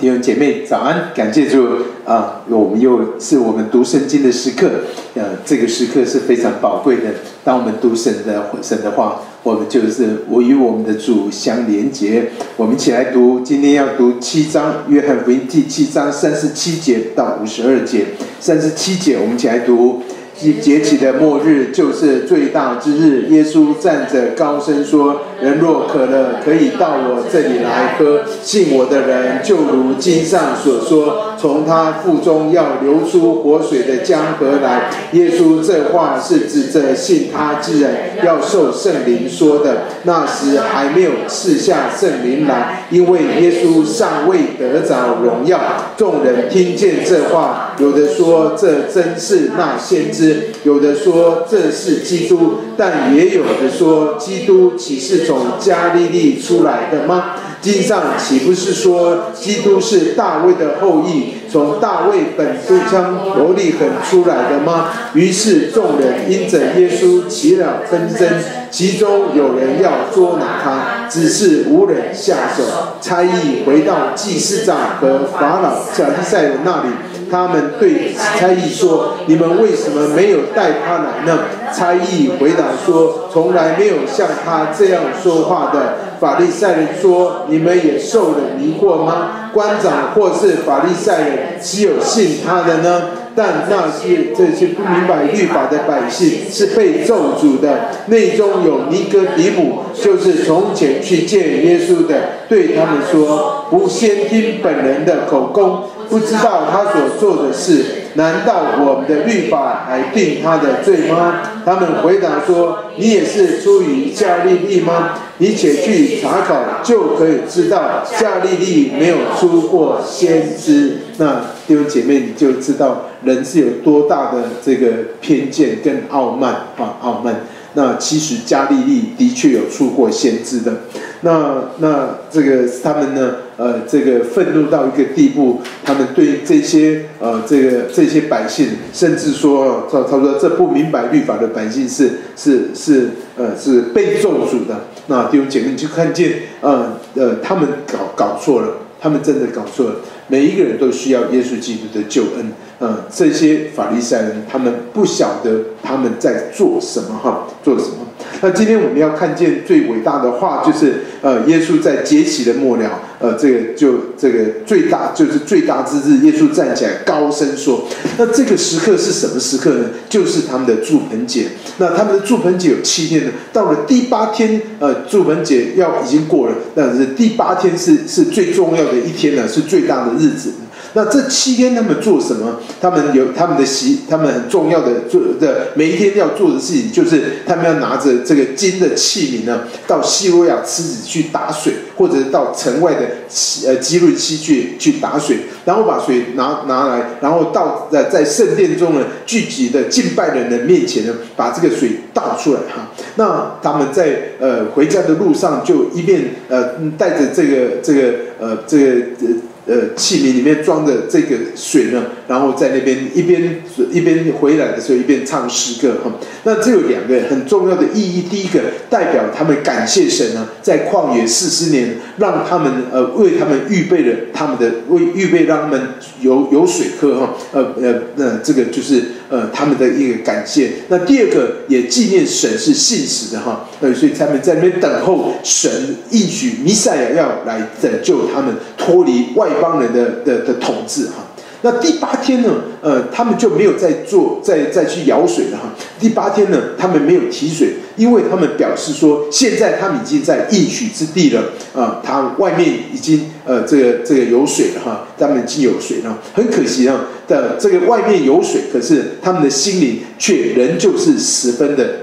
弟兄姐妹早安，感谢主啊！我们又是我们读圣经的时刻，这个时刻是非常宝贵的。当我们读神的话，我们就是与我们的主相连结。我们一起来读，今天要读7章，约翰福音第7章37节到52节。37节，我们一起来读。节期的末日就是最大之日，耶稣站着高声说：人若渴了，可以到我这里来喝。信我的人，就如经上所说，从他腹中要流出活水的江河来。耶稣这话是指着信他之人要受圣灵说的。那时还没有赐下圣灵来，因为耶稣尚未得着荣耀。众人听见这话，有的说这真是那先知，有的说这是基督，但也有的说基督岂是从加利利出来的吗？经上岂不是说基督是大卫的后裔，从大卫本都乡伯利恒出来的吗？于是众人因着耶稣起了纷争，其中有人要捉拿他，只是无人下手。差役回到祭司长和法老亚利赛人那里，他们对差役说：你们为什么没有带他来呢？差役回答说：从来没有像他这样说话的。法利赛人说：你们也受了迷惑吗？官长或是法利赛人，岂有信他的呢？但这些不明白律法的百姓是被咒诅的。内中有尼哥底母，就是从前去见耶稣的，对他们说：不先听本人的口供，不知道他所做的事，难道我们的律法还定他的罪吗？他们回答说：你也是出于加利利吗？你且去查考，就可以知道加利利没有出过先知。那弟兄姐妹，你就知道人是有多大的这个偏见跟傲慢。那其实加利利的确有出过先知的。那这个他们呢，这个愤怒到一个地步，他们对这些百姓，甚至说，他说这不明白律法的百姓是被咒诅的。那弟兄姐妹，你就看见他们搞错了，他们真的搞错了。每一个人都需要耶稣基督的救恩。这些法利赛人他们不晓得他们在做什么做什么。那今天我们要看见最伟大的话，就是耶稣在节期的末了，这个最大就是最大之日，耶稣站起来高声说。那这个时刻是什么时刻呢？就是他们的住棚节。那他们的住棚节有7天呢，到了第8天，住棚节已经过了，但是第8天是最重要的一天呢，是最大的日子。那这7天他们做什么？他们有他们很重要的每一天要做的事情，就是他们要拿着这个金的器皿呢，到西罗亚池子去打水，或者到城外的基路溪去打水，然后把水拿来，然后在圣殿中呢聚集的敬拜人的面前呢，把这个水倒出来那他们在回家的路上，就一面带着这个器皿里面装的这个水呢，然后在那边一边回来的时候一边唱诗歌那这有2个很重要的意义。第一个，代表他们感谢神呢，在旷野40年，让他们为他们预备了预备让他们有水喝这个就是他们的一个感谢。那第二个，也纪念神是信实的所以他们在那边等候神应许弥赛亚要来拯救他们，脱离外邦人的统治那第8天呢，他们就没有再去舀水了第8天呢，他们没有提水，因为他们表示说，现在他们已经在应许之地了他外面已经这个有水了他们已经有水了。很可惜这个外面有水，可是他们的心灵却仍旧是十分的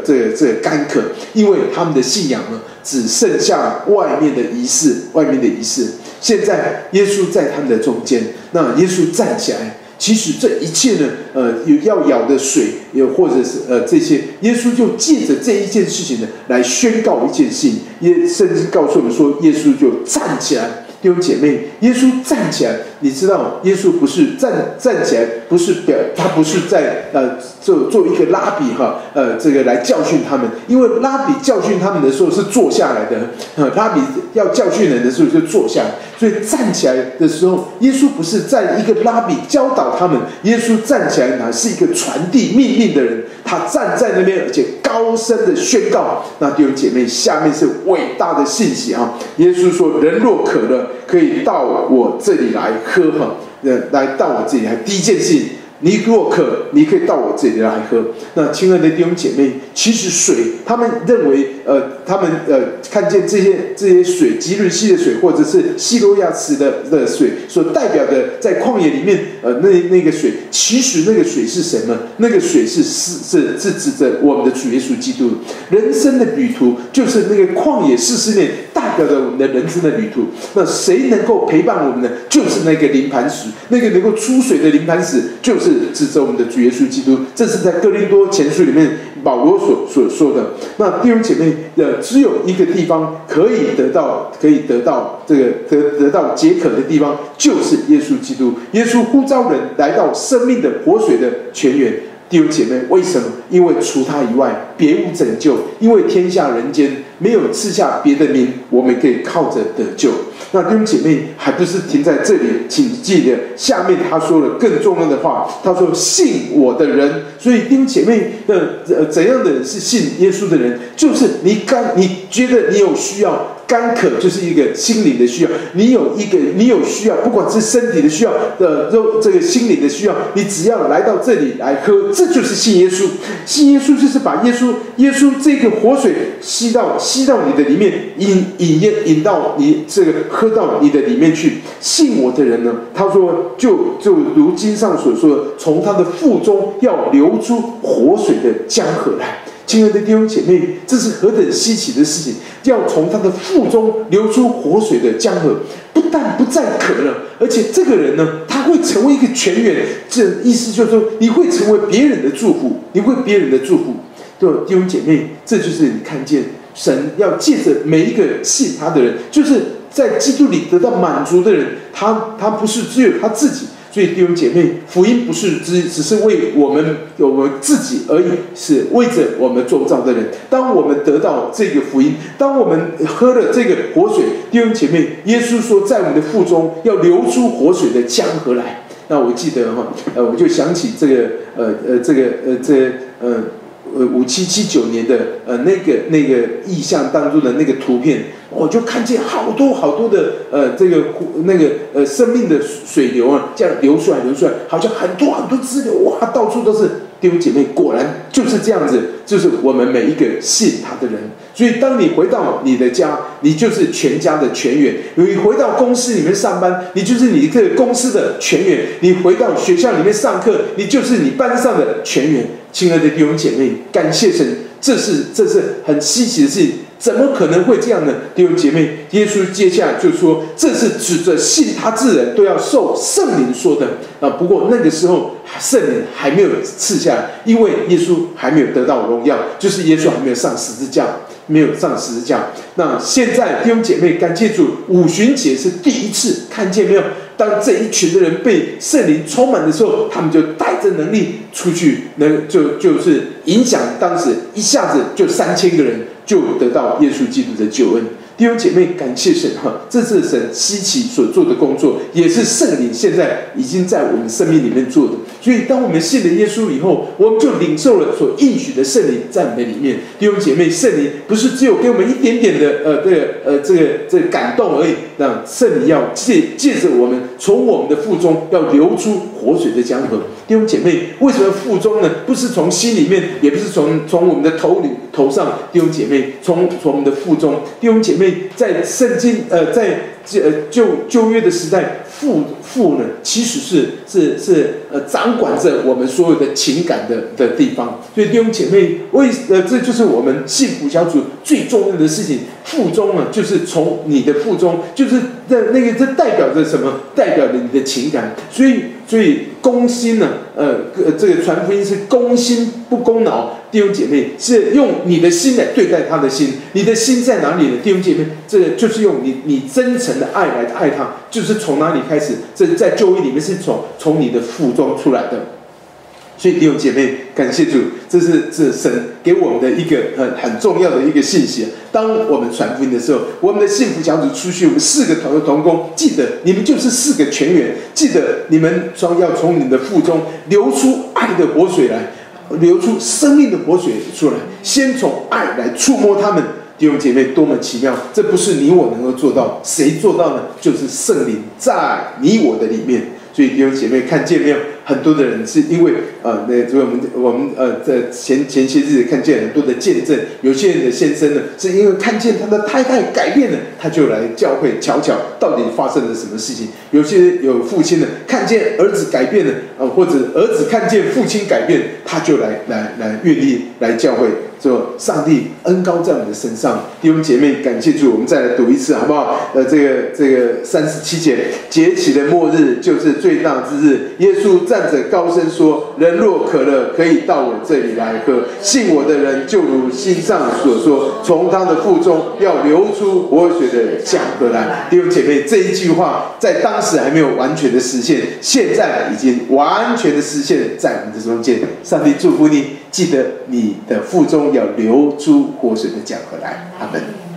这个干渴，因为他们的信仰呢，只剩下外面的仪式。现在耶稣在他们的中间，那耶稣站起来，其实这一切呢，要舀的水，又或者是这些，耶稣就借着这一件事情呢，来宣告一件事情，甚至告诉我们说，耶稣就站起来。弟兄姐妹，耶稣站起来，你知道，耶稣不是站起来，不是他不是在做一个拉比这个来教训他们，因为拉比教训他们的时候是坐下来的，拉比要教训人的时候就坐下来，所以站起来的时候，耶稣不是在一个拉比教导他们，耶稣站起来是一个传递命令的人，他站在那边，而且高声的宣告。那弟兄姐妹，下面是伟大的信息啊！耶稣说：“人若渴了，可以到我这里来喝来到我这里来。”第一件事情，你若渴，你可以到我这里来喝。那亲爱的弟兄姐妹，其实水，他们认为，他们看见这些水，吉伦溪的水，或者是西罗亚池的水，所代表的，在旷野里面，那个水，其实那个水是什么？那个水是指着我们的主耶稣基督。人生的旅途，就是那个旷野40年，代表着我们的人生的旅途。那谁能够陪伴我们呢？就是那个临盘石，那个能够出水的临盘石，就是指着我们的主耶稣基督。这是在哥林多前书里面保罗所说的。那弟兄姐妹，只有一个地方可以得到这个得到解渴的地方，就是耶稣基督。耶稣呼召人来到生命的活水的泉源。弟兄姐妹，为什么？因为除他以外，别无拯救。因为天下人间没有赐下别的名，我们可以靠着得救。那弟兄姐妹，还不是停在这里，请记得下面他说了更重要的话。他说：“信我的人。”所以弟兄姐妹，怎样的人是信耶稣的人？就是你觉得你有需要。干渴就是一个心灵的需要，你有需要，不管是身体的需要这个心灵的需要，你只要来到这里来喝，这就是信耶稣。信耶稣就是把耶稣这个活水吸到你的里面，引到你这个喝到你的里面去。信我的人呢，他说就如经上所说的，从他的腹中要流出活水的江河来。亲爱的弟兄姐妹，这是何等稀奇的事情！要从他的腹中流出活水的江河，不但不再渴了，而且这个人呢，他会成为一个泉源。这意思就是说，你会成为别人的祝福，你会别人的祝福。对弟兄姐妹，这就是你看见神要借着每一个信他的人，就是在基督里得到满足的人，他不是只有他自己。所以弟兄姐妹，福音不是只是为我们自己而已，是为着我们周遭的人。当我们得到这个福音，当我们喝了这个活水，弟兄姐妹，耶稣说，在我们的腹中要流出活水的江河来。那我记得我就想起这个5779年的那个意象当中的那个图片，我就看见好多的生命的水流啊，这样流出来，好像很多支流，哇，到处都是。弟兄姐妹，果然就是这样子，就是我们每一个信他的人。所以当你回到你的家，你就是全家的泉源；你回到公司里面上班，你就是你这个公司的泉源；你回到学校里面上课，你就是你班上的泉源。亲爱的弟兄姐妹，感谢神，这是很稀奇的事情。怎么可能会这样呢？弟兄姐妹，耶稣接下来就说，这是指着信他之人都要受圣灵说的。不过那个时候圣灵还没有赐下来，因为耶稣还没有得到荣耀，就是耶稣还没有上十字架。那现在弟兄姐妹，感谢主，五旬节是第一次，看见没有？当这一群的人被圣灵充满的时候，他们就带着能力出去，就是影响当时一下子就3000个人就得到耶稣基督的救恩。弟兄姐妹，感谢神这是神稀奇所做的工作，也是圣灵现在已经在我们生命里面做的。所以当我们信了耶稣以后，我们就领受了所应许的圣灵在我们的里面。弟兄姐妹，圣灵不是只有给我们一点点的这个感动而已，让圣灵要借着我们从我们的腹中要流出活水的江河。弟兄姐妹，为什么腹中呢？不是从心里面，也不是从我们的头上。弟兄姐妹，从我们的腹中。弟兄姐妹，在圣经在旧约的时代，父呢其实是掌管着我们所有的情感的地方。所以弟兄姐妹，这就是我们幸福小组最重要的事情。腹中啊，就是从你的腹中，就是这代表着什么？代表着你的情感。所以公心呢，这个传福音是公心不攻挠。弟兄姐妹，是用你的心来对待他的心。你的心在哪里呢？弟兄姐妹，这个就是用你真诚的爱来爱他，就是从哪里开始？这在旧约里面是从你的腹中出来的。所以弟兄姐妹，感谢主，这是神给我们的一个很重要的一个信息。当我们传福音的时候，我们的幸福小组出去，我们4个同工，记得你们就是4个全员，记得你们要从你们的腹中流出爱的活水来，流出生命的活水出来，先从爱来触摸他们。弟兄姐妹，多么奇妙！这不是你我能够做到，谁做到呢？就是圣灵在你我的里面。所以弟兄姐妹看见没有？很多的人是因为我们在前些日子看见很多的见证，有些人的先生呢，是因为看见他的太太改变了，他就来教会瞧瞧到底发生了什么事情。有父亲呢，看见儿子改变了，或者儿子看见父亲改变，他就来愿意来教会。说上帝恩膏在我们的身上。弟兄姐妹，感谢主，我们再来读一次好不好？这个37节，节期的末日就是最大之日。耶稣站着高声说：人若渴了，可以到我这里来喝。信我的人，就如经上所说，从他的腹中要流出活水的江河来。弟兄姐妹，这一句话在当时还没有完全的实现，现在已经完全的实现在我们的中间。上帝祝福你，记得你的腹中要流出活水的江河来。阿们。